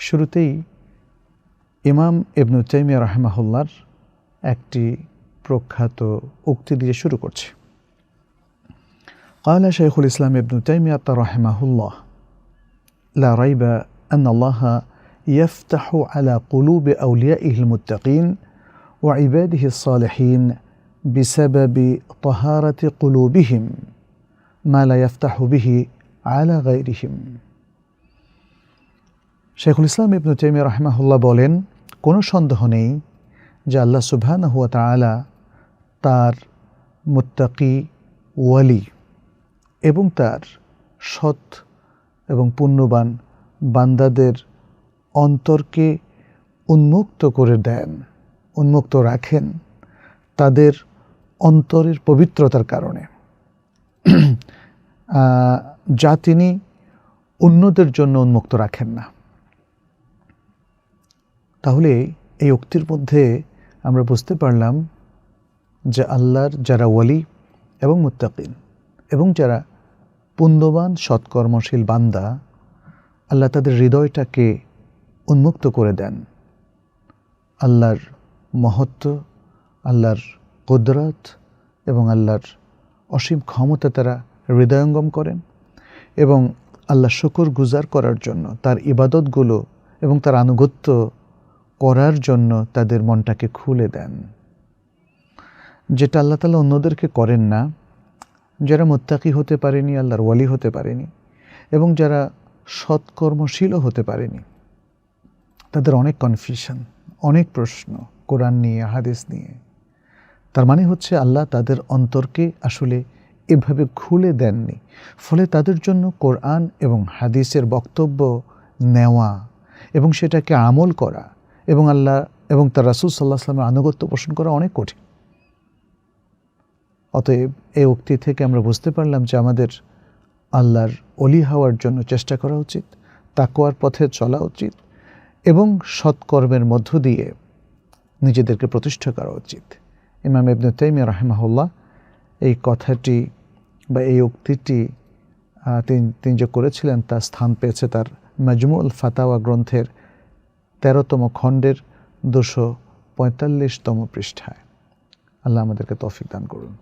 শুরুতেই ইমাম ইবনু তাইমিয়া রাহিমাহুল্লাহর একটি প্রখ্যাত উক্তি দিয়ে শুরু করছি। قال شيخ الإسلام ابن تيمية رحمه الله: لا ريب أن الله يفتح على قلوب أوليائه المتقين وعباده الصالحين بسبب طهارة قلوبهم ما لا يفتح به على غيرهم। শেখুল ইসলাম ইবনু তাইমিয়া রাহিমাহুল্লাহ বলেন, কোনো সন্দেহ নেই যে আল্লাহ সুবহানাহু ওয়া তাআলা তার মুত্তাকি ওয়ালি এবং তার সৎ এবং পুণ্যবান বান্দাদের অন্তরকে উন্মুক্ত করে দেন, উন্মুক্ত রাখেন তাদের অন্তরের পবিত্রতার কারণে, যা তিনি অন্যদের জন্য উন্মুক্ত রাখেন না। তাহলে এই উক্তির মধ্যে আমরা বুঝতে পারলাম যে আল্লাহর যারা ওয়ালি এবং মুত্তাকিন এবং যারা পুণ্যবান সৎকর্মশীল বান্দা, আল্লাহ তাদের হৃদয়টাকে উন্মুক্ত করে দেন আল্লাহর মহত্ব, আল্লাহর কুদরত এবং আল্লাহর অসীম ক্ষমতা তারা হৃদয়ঙ্গম করেন এবং আল্লাহ শুকর গুজার করার জন্য, তার ইবাদতগুলো এবং তার আনুগত্য করার জন্য তাদের মনটাকে খুলে দেন, যেটা আল্লাহ তাআলা অন্যদেরকে করেন না। যারা মুত্তাকি হতে পারেনি, আল্লাহর ওয়ালি হতে পারেনি এবং যারা সৎকর্মশীলও হতে পারেনি, তাদের অনেক কনফিউশন, অনেক প্রশ্ন কোরআন নিয়ে, হাদিস নিয়ে। তার মানে হচ্ছে আল্লাহ তাদের অন্তরকে আসলে এভাবে খুলে দেননি, ফলে তাদের জন্য কোরআন এবং হাদিসের বক্তব্য নেওয়া এবং সেটাকে আমল করা এবং আল্লাহ এবং তার রাসূল সাল্লাল্লাহু আলাইহি ওয়াসাল্লামের আনুগত্য পোষণ করা অনেক কঠিন। অতএব এই উক্তি থেকে আমরা বুঝতে পারলাম যে আমাদের আল্লাহর ওলি হওয়ার জন্য চেষ্টা করা উচিত, তাকওয়ার পথে চলা উচিত এবং সৎকর্মের মধ্য দিয়ে নিজেদেরকে প্রতিষ্ঠা করা উচিত। ইমাম ইবনু তাইমিয়া রাহিমাহুল্লাহ এই কথাটি বা এই উক্তিটি তিনি যে করেছিলেন তা স্থান পেয়েছে তার মাজমুউল ফাতাওয়া গ্রন্থের 13তম খণ্ডের 245তম পৃষ্ঠায়। আল্লাহ আমাদেরকে তৌফিক দান করুন।